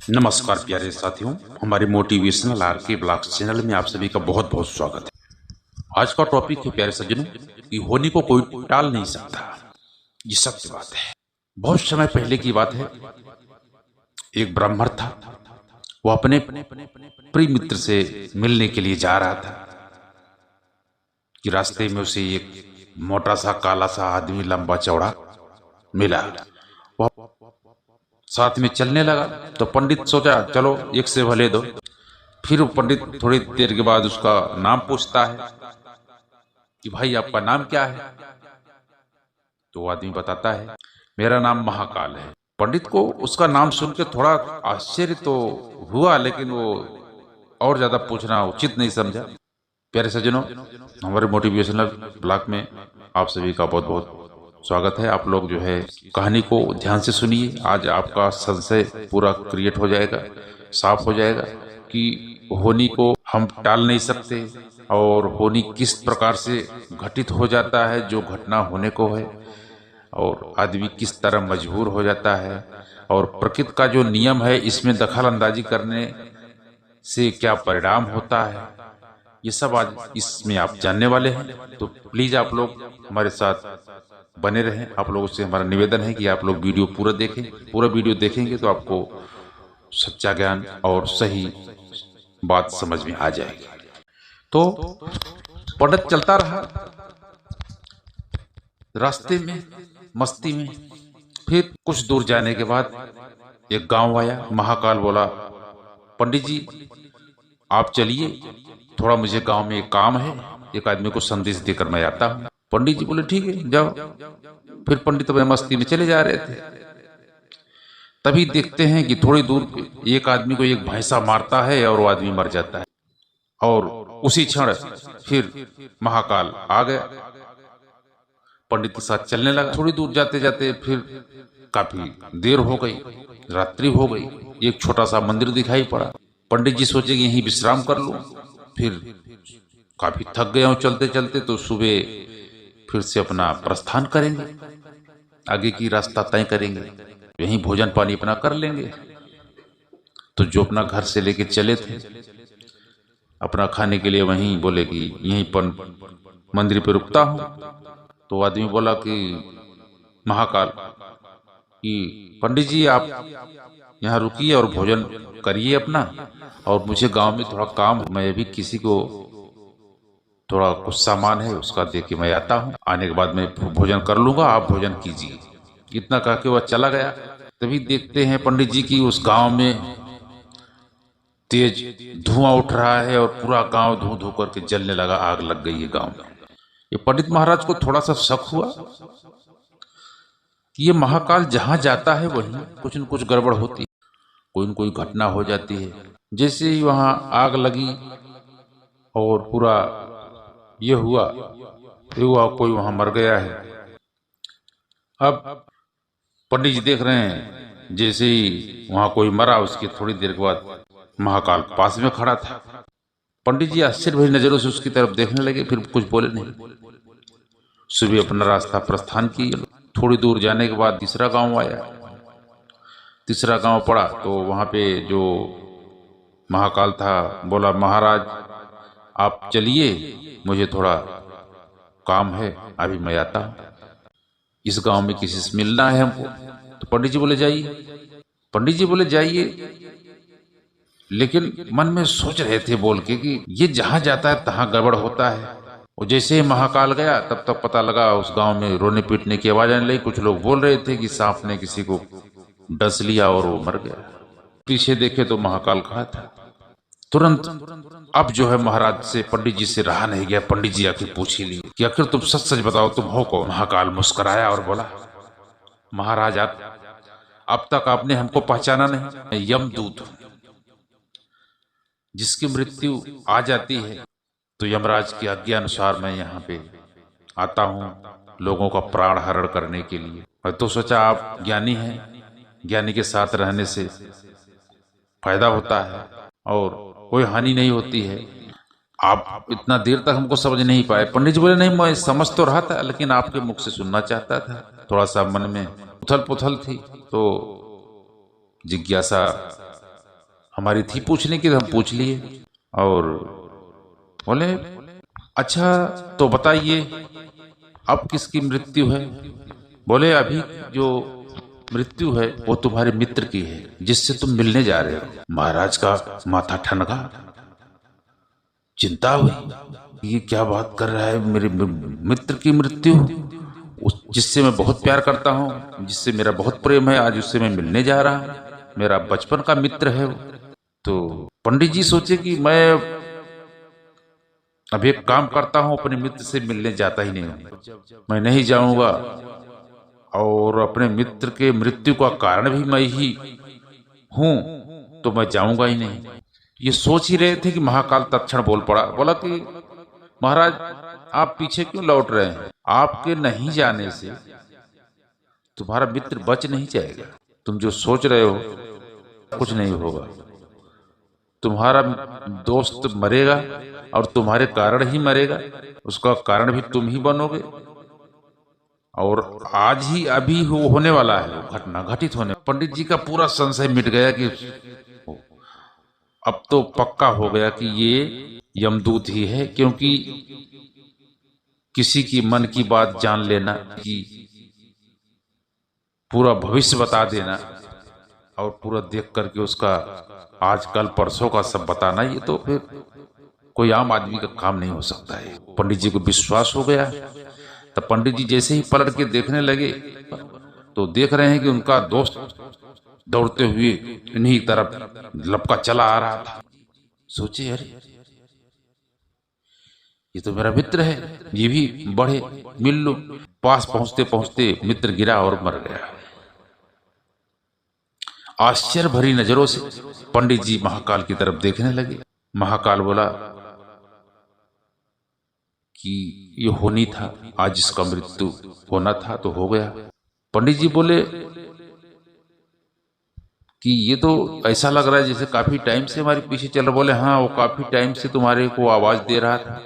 नमस्कार प्यारे साथियों, हमारे मोटिवेशनल आरके ब्लॉग्स चैनल में आप सभी का बहुत बहुत स्वागत है। आज का टॉपिक है प्यारे सज्जनों कि होनी को कोई टाल नहीं सकता। ये सत्य बात है। बहुत समय पहले की बात है। एक ब्राह्मण था, वो अपने प्रिय मित्र से मिलने के लिए जा रहा था कि रास्ते में उसे एक मोटा सा काला सा आदमी लंबा चौड़ा मिला। वह साथ में चलने लगा तो पंडित सोचा चलो एक सेवा ले दो। फिर पंडित थोड़ी देर के बाद उसका नाम पूछता है कि भाई आपका नाम क्या है। तो वो आदमी बताता है मेरा नाम महाकाल है। पंडित को उसका नाम सुन के थोड़ा आश्चर्य तो हुआ, लेकिन वो और ज्यादा पूछना उचित नहीं समझा। प्यारे सज्जनों, हमारे मोटिवेशनल ब्लॉग में आप सभी का बहुत बहुत स्वागत है। आप लोग जो है कहानी को ध्यान से सुनिए। आज आपका संशय पूरा क्रिएट हो जाएगा, साफ हो जाएगा कि होनी को हम टाल नहीं सकते और होनी किस प्रकार से घटित हो जाता है जो घटना होने को है, और आदमी किस तरह मजबूर हो जाता है, और प्रकृति का जो नियम है इसमें दखल अंदाजी करने से क्या परिणाम होता है, ये सब आज इसमें आप जानने वाले हैं। तो प्लीज आप लोग हमारे साथ बने रहें। आप लोगों से हमारा निवेदन है कि आप लोग वीडियो पूरा देखें। पूरा वीडियो देखेंगे तो आपको सच्चा ज्ञान और सही बात समझ में आ जाएगी। तो पंडित चलता रहा रास्ते में मस्ती में। फिर कुछ दूर जाने के बाद एक गांव आया। महाकाल बोला पंडित जी आप चलिए, थोड़ा मुझे गांव में एक काम है, एक आदमी को संदेश देकर मैं आता हूं। पंडित जी बोले ठीक है जाओ। फिर पंडित अपने मस्ती में चले जा रहे थे। तभी देखते हैं कि थोड़ी दूर एक आदमी को एक भैंसा मारता है और वो आदमी मर जाता है, और उसी क्षण फिर महाकाल आ गया, पंडित के साथ चलने लगा। थोड़ी दूर जाते जाते फिर काफी देर हो गई, रात्रि हो गई। एक छोटा सा मंदिर दिखाई पड़ा। पंडित जी सोचे कि यहीं विश्राम कर लूं। फिर काफी थक गया हूं चलते चलते, तो सुबह फिर से अपना प्रस्थान करेंगे, आगे की रास्ता तय करेंगे, यहीं भोजन पानी अपना कर लेंगे। तो जो अपना घर से लेके चले थे अपना खाने के लिए, वहीं बोले कि यहीं पर मंदिर पे रुकता हूं। तो आदमी बोला कि महाकाल कि पंडित जी आप यहाँ रुकिए और भोजन करिए अपना, और मुझे गांव में थोड़ा काम, मैं भी किसी को थोड़ा कुछ सामान है उसका दे के मैं आता हूँ, आने के बाद मैं भोजन कर लूंगा, आप भोजन कीजिए। इतना कह के वह चला गया। तभी देखते हैं पंडित जी की उस गांव में तेज धुआं उठ रहा है और पूरा गांव धू धू करके जलने लगा, आग लग गई है गांव में। ये पंडित महाराज को थोड़ा सा शक हुआ कि ये महाकाल जहां जाता है वहीं कुछ न कुछ गड़बड़ होती है, कोई न कोई घटना हो जाती है। जैसे ही वहां आग लगी और पूरा ये हुआ कोई वहां मर गया है। अब पंडित जी देख रहे हैं जैसे ही वहां कोई मरा, उसके थोड़ी देर के बाद महाकाल पास में खड़ा था। पंडित जी आश्चर्य भरी नजरों से उसकी तरफ देखने लगे, फिर कुछ बोले नहीं। सुबह अपना रास्ता प्रस्थान किए। थोड़ी दूर जाने के बाद तीसरा गांव आया। तीसरा गांव पड़ा तो वहां पे जो महाकाल था बोला महाराज आप चलिए, मुझे थोड़ा काम है, अभी मैं आता हूं। इस गांव में किसी से मिलना है हमको। तो पंडित जी बोले जाइए। पंडित जी बोले जाइए, लेकिन मन में सोच रहे थे बोल के कि ये जहां जाता है तहां गड़बड़ होता है। और जैसे ही महाकाल गया तब तक पता लगा उस गांव में रोने पीटने की आवाज आने लगी। कुछ लोग बोल रहे थे कि सांप ने किसी को डस लिया और वो मर गया। पीछे देखे तो महाकाल खड़ा था। तुरंत अब जो है महाराज से, पंडित जी से रहा नहीं गया। पंडित जी आखिर पूछ ही ली कि आखिर तुम सच सच बताओ तुम हो कौन। महाकाल मुस्कुराया और बोला महाराज आप अब तक आपने हमको पहचाना नहीं, मैं यमदूत हूं। जिसकी मृत्यु आ जाती है तो यमराज की आज्ञा अनुसार मैं यहाँ पे आता हूँ लोगों का प्राण हरण करने के लिए। मैं तो सोचा आप ज्ञानी हैं, ज्ञानी के साथ रहने से फायदा होता है और कोई हानि नहीं होती है। आप इतना देर तक हमको समझ नहीं पाए। पंडित जी बोले नहीं मैं समझ तो रहा था, लेकिन आपके मुख से सुनना चाहता था। थोड़ा सा मन में उथल पुथल थी तो जिज्ञासा हमारी थी पूछने की तो हम पूछ लिए। और बोले अच्छा तो बताइए अब किसकी मृत्यु है। बोले अभी जो मृत्यु है वो तुम्हारे मित्र की है जिससे तुम मिलने जा रहे हो। महाराज का माथा ठनका, चिंता हुई, ये क्या बात कर रहा है, मेरे मित्र की मृत्यु, उस जिससे मैं बहुत प्यार करता हूँ, जिससे मेरा बहुत प्रेम है, आज उससे मैं मिलने जा रहा हूँ, मेरा बचपन का मित्र है वो। तो पंडित जी सोचे कि मैं अब एक काम करता हूँ, अपने मित्र से मिलने जाता ही नहीं हूँ, मैं नहीं जाऊंगा, और अपने मित्र के मृत्यु का कारण भी मैं ही हूं, तो मैं जाऊंगा ही नहीं। ये सोच ही रहे थे कि महाकाल तत्क्षण बोल पड़ा, बोला कि महाराज आप पीछे क्यों लौट रहे हैं, आपके नहीं जाने से तुम्हारा मित्र बच नहीं जाएगा, तुम जो सोच रहे हो कुछ नहीं होगा, तुम्हारा दोस्त मरेगा और तुम्हारे कारण ही मरेगा, उसका कारण भी तुम ही बनोगे, और आज ही अभी होने वाला है वो घटना, घटित होने। पंडित जी का पूरा संशय मिट गया कि अब तो पक्का हो गया कि ये यमदूत ही है, क्योंकि किसी की मन की बात जान लेना, कि पूरा भविष्य बता देना और पूरा देख करके उसका आज कल परसों का सब बताना, ये तो फिर कोई आम आदमी का काम नहीं हो सकता है। पंडित जी को विश्वास हो गया। तब पंडित जी जैसे ही पलट के देखने लगे तो देख रहे हैं कि उनका दोस्त दौड़ते हुए इन्हीं तरफ लपका चला आ रहा था। सोचे अरे ये तो मेरा मित्र है, ये भी बढ़े मिल लो। पास पहुंचते पहुंचते मित्र गिरा और मर गया। आश्चर्य भरी नजरों से पंडित जी महाकाल की तरफ देखने लगे। महाकाल बोला कि ये होनी था, आज इसका मृत्यु होना था तो हो गया। पंडित जी बोले कि ये तो ऐसा लग रहा है जैसे काफी टाइम से हमारे पीछे चल रहा। बोले हाँ, वो काफी टाइम से तुम्हारे को आवाज दे रहा था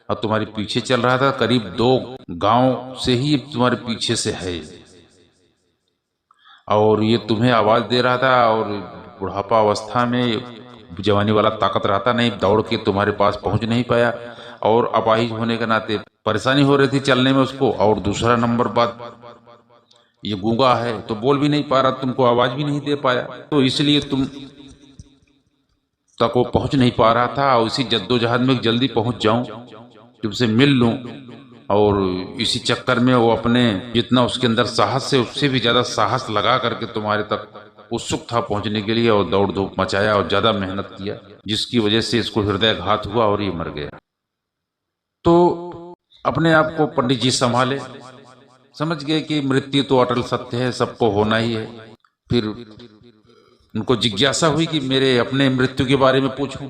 और तुम्हारे पीछे चल रहा था, करीब 2 गांव से ही तुम्हारे पीछे से है, और ये तुम्हें आवाज दे रहा था, और बुढ़ापा अवस्था में जवानी वाला ताकत रहता नहीं, दौड़ के तुम्हारे पास पहुंच नहीं पाया, और अपाहिज होने के नाते परेशानी हो रही थी चलने में उसको, और दूसरा नंबर बात ये गूंगा है तो बोल भी नहीं पा रहा, तुमको आवाज भी नहीं दे पाया, तो इसलिए तुम तक वो पहुंच नहीं पा रहा था, और इसी जद्दोजहद में जल्दी पहुंच जाऊं, तुमसे मिल लूं, और इसी चक्कर में वो अपने जितना उसके अंदर साहस है उससे भी ज्यादा साहस लगा करके तुम्हारे तक उत्सुक था पहुंचने के लिए, और दौड़ धूप मचाया और ज्यादा मेहनत किया, जिसकी वजह से इसको हृदयाघात हुआ और ये मर गया। तो अपने आप को पंडित जी संभाले, समझ गए कि मृत्यु तो अटल सत्य है, सबको होना ही है। फिर उनको जिज्ञासा हुई कि मेरे अपने मृत्यु के बारे में पूछूं,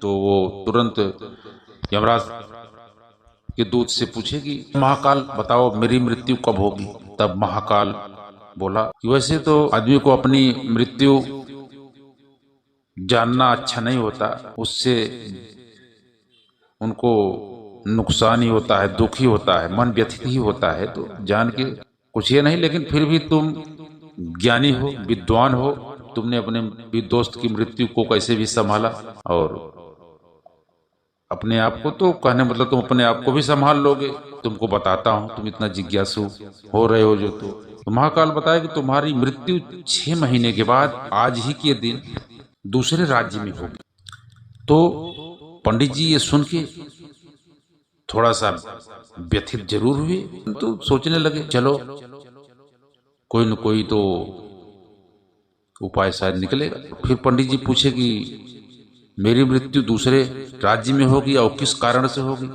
तो वो तुरंत यमराज के दूत से पूछे कि महाकाल बताओ मेरी मृत्यु कब होगी। तब महाकाल बोला कि वैसे तो आदमी को अपनी मृत्यु जानना अच्छा नहीं होता, उससे उनको नुकसान ही होता है, दुख ही होता है, मन व्यथित ही होता है, तो जान के कुछ ये नहीं, लेकिन फिर भी तुम ज्ञानी हो, विद्वान हो, तुमने अपने भी दोस्त की मृत्यु को कैसे भी संभाला, और अपने आप को तो कहने मतलब तुम अपने आप को भी संभाल लोगे, तुमको बताता हूं, तुम इतना जिज्ञासु हो रहे हो जो। तो महाकाल बताया कि तुम्हारी मृत्यु 6 महीने के बाद आज ही के दिन दूसरे राज्य में होगी। तो पंडित जी ये सुन के थोड़ा सा व्यथित जरूर हुए, तो सोचने लगे चलो कोई न कोई तो उपाय शायद निकलेगा। फिर पंडित जी पूछे कि मेरी मृत्यु दूसरे राज्य में होगी और किस कारण से होगी।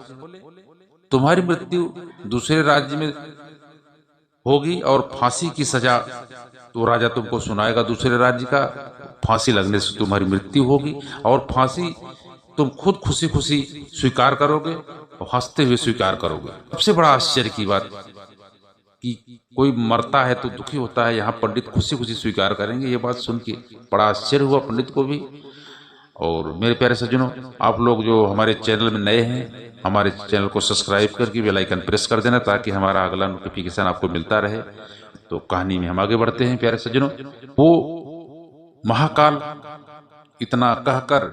तुम्हारी मृत्यु दूसरे राज्य में होगी और फांसी की सजा तो राजा तुमको सुनाएगा दूसरे राज्य का, फांसी लगने से तुम्हारी मृत्यु होगी, और फांसी तुम खुद खुशी खुशी स्वीकार करोगे और हंसते हुए स्वीकार करोगे। सबसे बड़ा आश्चर्य की बात कि कोई मरता है तो दुखी होता है, यहाँ पंडित खुशी खुशी स्वीकार करेंगे। ये बात सुन के बड़ा आश्चर्य हुआ पंडित को भी। और मेरे प्यारे सज्जनों, आप लोग जो हमारे चैनल में नए हैं, हमारे चैनल को सब्सक्राइब करके बेल आइकन प्रेस कर देना, ताकि हमारा अगला नोटिफिकेशन आपको मिलता रहे। तो कहानी में हम आगे बढ़ते हैं प्यारे सज्जनों। वो महाकाल इतना कहकर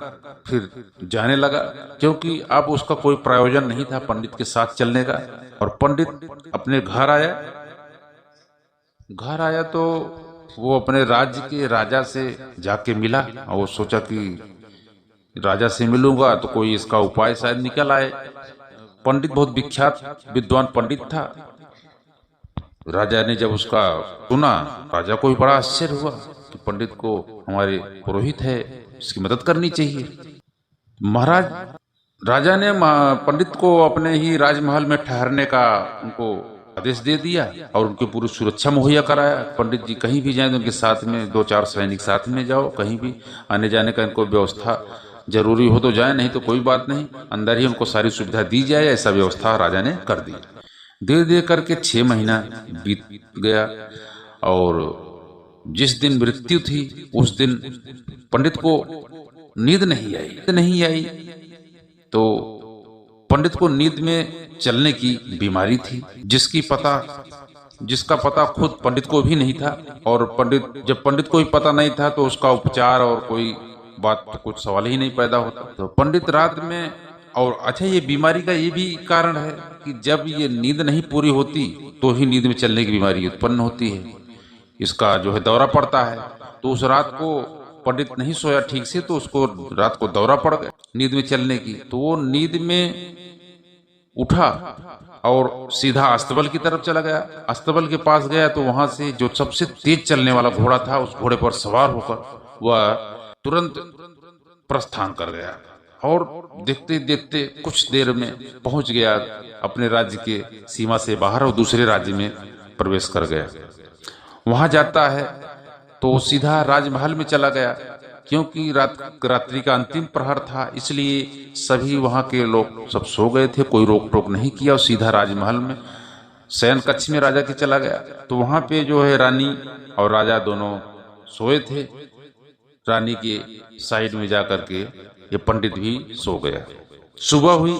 फिर जाने लगा, क्योंकि अब उसका कोई प्रयोजन नहीं था पंडित के साथ चलने का। और पंडित अपने घर आया। घर आया तो वो अपने राज्य के राजा से जाके मिला और वो सोचा कि राजा से मिलूंगा तो कोई इसका उपाय शायद निकल आए। पंडित बहुत विख्यात विद्वान पंडित था। राजा ने जब उसका सुना, राजा को भी बड़ा आश्चर्य हुआ कि पंडित को हमारे पुरोहित है, इसकी मदद करनी चाहिए। महाराज राजा ने पंडित को अपने ही राजमहल में ठहरने का उनको आदेश दे दिया और उनकी पूरी सुरक्षा मुहैया कराया। पंडित जी कहीं भी जाएं तो उनके साथ में 2-4 सैनिक साथ में जाओ, कहीं भी आने जाने का इनको व्यवस्था जरूरी हो तो जाए, नहीं तो कोई बात नहीं, अंदर ही उनको सारी सुविधा दी जाए, ऐसा व्यवस्था राजा ने कर दी। धीरे धीरे करके 6 महीना बीत गया और जिस दिन मृत्यु थी उस दिन पंडित को नींद नहीं आई। तो पंडित को नींद में चलने की बीमारी थी, जिसका पता खुद पंडित को भी नहीं था। और जब पंडित को भी पता नहीं था तो उसका उपचार और कोई बात तो कुछ सवाल ही नहीं पैदा होता। तो पंडित रात में, और अच्छा ये बीमारी का ये भी कारण है कि जब ये नींद नहीं पूरी होती तो ही नींद में चलने की बीमारी उत्पन्न होती है, इसका जो है दौरा पड़ता है। तो उस रात को पंडित नहीं सोया ठीक से, तो उसको रात को दौरा पड़ गया नींद में चलने की। तो वो नींद में उठा और सीधा अस्तबल की तरफ चला गया। अस्तबल के पास गया तो वहां से जो सबसे तेज चलने वाला घोड़ा था, उस घोड़े पर सवार होकर वह तुरंत प्रस्थान कर गया और देखते देखते कुछ देर में पहुंच गया अपने राज्य के सीमा से बाहर और दूसरे राज्य में प्रवेश कर गया। वहां जाता है तो सीधा राजमहल में चला गया, क्योंकि रात्रि का अंतिम प्रहर था, इसलिए सभी वहां के लोग सब सो गए थे, कोई रोक टोक नहीं किया और सीधा राजमहल में शयन कक्ष में राजा के चला गया। तो वहां पे जो है रानी और राजा दोनों सोए थे। रानी के साइड में जाकर के ये पंडित भी सो गया। सुबह हुई,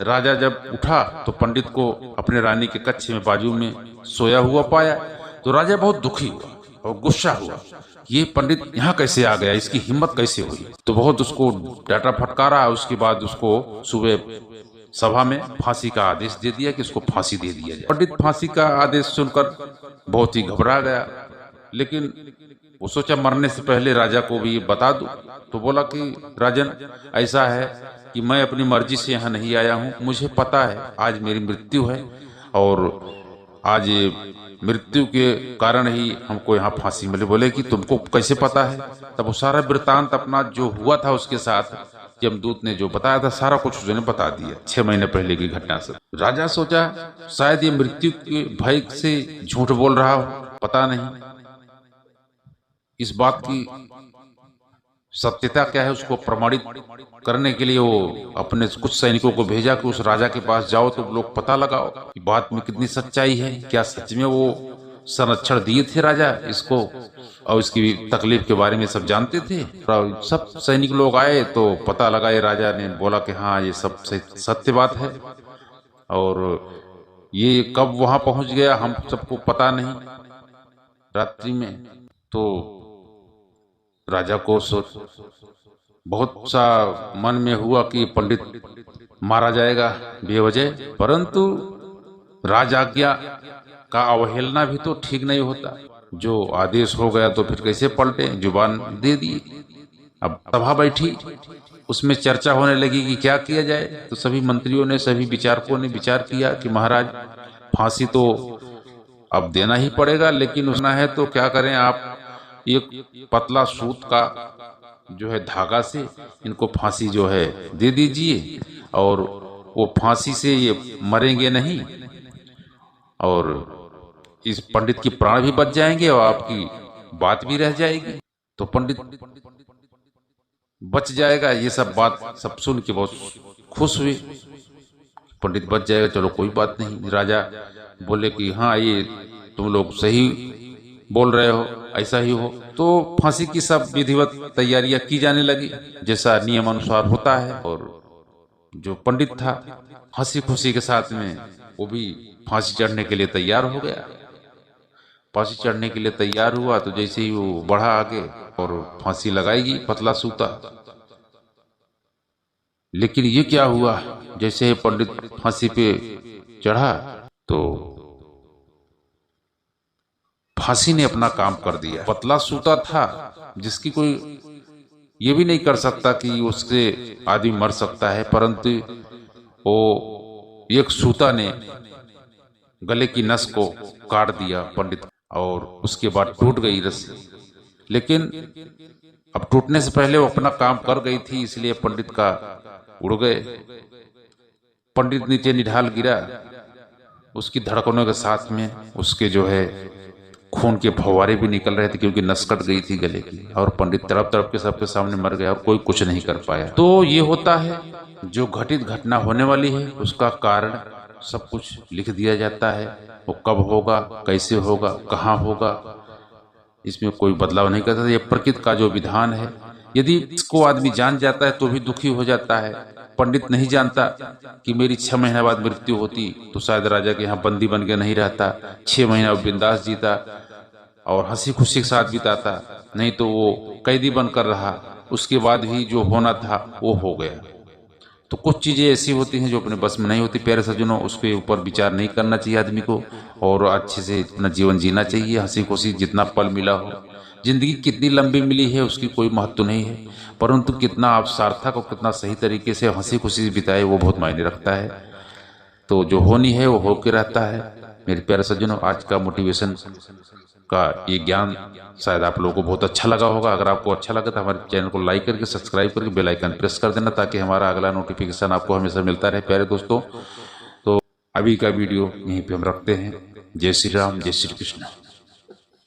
राजा जब उठा तो पंडित को अपने रानी के कक्ष में बाजू में सोया हुआ पाया। तो राजा बहुत दुखी हुआ और गुस्सा हुआ, ये पंडित यहाँ कैसे आ गया, इसकी हिम्मत कैसे हुई। तो बहुत उसको डांटा फटकारा। उसके बाद उसको सुबह सभा में फांसी का आदेश दे दिया कि उसको फांसी दे दिया जाए। पंडित फांसी का आदेश सुनकर बहुत ही घबरा गया, लेकिन वो सोचा मरने से पहले राजा को भी बता दूं। तो बोला कि राजन, ऐसा है कि मैं अपनी मर्जी से यहाँ नहीं आया हूँ, मुझे पता है आज मेरी मृत्यु है और आज मृत्यु के कारण ही हमको यहाँ फांसी मिले। बोले कि तुमको कैसे पता है? तब वो सारा वृत्तांत अपना जो हुआ था उसके साथ यमदूत ने जो बताया था सारा कुछ उसने बता दिया, 6 महीने पहले की घटना से। राजा सोचा शायद ये मृत्यु के भय से झूठ बोल रहा हो, पता नहीं इस बात की सत्यता क्या है। उसको प्रमाणित करने के लिए वो अपने कुछ सैनिकों को भेजा कि उस राजा के पास जाओ तो लोग पता लगाओ कि बात में कितनी सच्चाई है, क्या सच में वो संरक्षण दिए थे राजा इसको और इसकी तकलीफ के बारे में सब जानते थे। सब सैनिक लोग आए तो पता लगा, ये राजा ने बोला कि हाँ ये सब सत्य बात है और ये कब वहां पहुंच गया हम सबको पता नहीं रात्रि में। तो राजा को बहुत सा मन में हुआ कि पंडित मारा जाएगा बेवजह, परंतु राजाज्ञा का अवहेलना भी तो ठीक नहीं होता। जो आदेश हो गया तो फिर कैसे पलटे, जुबान दे दी। अब सभा बैठी, उसमें चर्चा होने लगी कि क्या किया जाए। तो सभी मंत्रियों ने, सभी विचारकों ने विचार किया कि महाराज फांसी तो अब देना ही पड़ेगा, लेकिन उसना है तो क्या करें, आप एक पतला सूत का जो है धागा से इनको फांसी जो है दे दीजिए और वो फांसी से ये मरेंगे नहीं और इस पंडित की प्राण भी बच जाएंगे और आपकी बात भी रह जाएगी। तो पंडित बच जाएगा। ये सब बात सब सुन के बहुत खुश हुए, पंडित बच जाएगा, चलो कोई बात नहीं। राजा बोले कि हाँ ये तुम लोग सही बोल रहे हो, ऐसा ही हो। तो फांसी की सब विधिवत तैयारियां की जाने लगी जैसा नियम अनुसार होता है। और जो पंडित था हंसी खुशी के साथ में वो भी फांसी चढ़ने के लिए तैयार हो गया। फांसी चढ़ने के लिए तैयार हुआ तो जैसे ही वो बढ़ा आगे और फांसी लगाएगी पतला सूता। लेकिन ये क्या हुआ, जैसे पंडित फांसी पे चढ़ा तो फांसी ने अपना काम कर दिया। पतला सूता था जिसकी कोई ये भी नहीं कर सकता कि उससे आदमी मर सकता है, परंतु वो एक सूता ने गले की नस को काट दिया पंडित, और उसके बाद टूट गई रस्सी। लेकिन अब टूटने से पहले वो अपना काम कर गई थी, इसलिए पंडित का उड़ गए। पंडित नीचे निढाल गिरा, उसकी धड़कनों के साथ में उसके जो है खून के फव्वारे भी निकल रहे थे, क्योंकि नस कट गई थी गले की, और पंडित तड़प तड़प के सबके सामने मर गया और कोई कुछ नहीं कर पाया। तो ये होता है, जो घटित घटना होने वाली है उसका कारण सब कुछ लिख दिया जाता है। वो कब होगा, कैसे होगा, कहाँ होगा, इसमें कोई बदलाव नहीं करता। ये प्रकृति का जो विधान है, यदि इसको आदमी जान जाता है तो भी दुखी हो जाता है। पंडित नहीं जानता कि मेरी 6 महीने बाद मृत्यु होती तो शायद राजा के यहाँ बंदी बन के नहीं रहता, 6 महीना बिंदास जीता और हंसी खुशी के साथ बिताता, नहीं तो वो कैदी बनकर रहा। उसके बाद भी जो होना था वो हो गया। तो कुछ चीजें ऐसी होती हैं जो अपने बस में नहीं होती प्यारे सज्जनों, उसके ऊपर विचार नहीं करना चाहिए आदमी को, और अच्छे से अपना जीवन जीना चाहिए, हंसी खुशी जितना पल मिला हो। जिंदगी कितनी लंबी मिली है उसकी कोई महत्व नहीं है, परंतु कितना आप सार्थक और कितना सही तरीके से हंसी खुशी बिताए वो बहुत मायने रखता है। तो जो होनी है वो होके रहता है। मेरे प्यारे सज्जनों, आज का मोटिवेशन का ये ज्ञान शायद आप लोगों को बहुत अच्छा लगा होगा। अगर आपको अच्छा लगा तो हमारे चैनल को लाइक करके सब्सक्राइब करके बेल आइकन प्रेस कर देना, ताकि हमारा अगला नोटिफिकेशन आपको हमेशा मिलता रहे। प्यारे दोस्तों, तो अभी का वीडियो यहीं पे हम रखते हैं। जय श्री राम, जय श्री कृष्ण।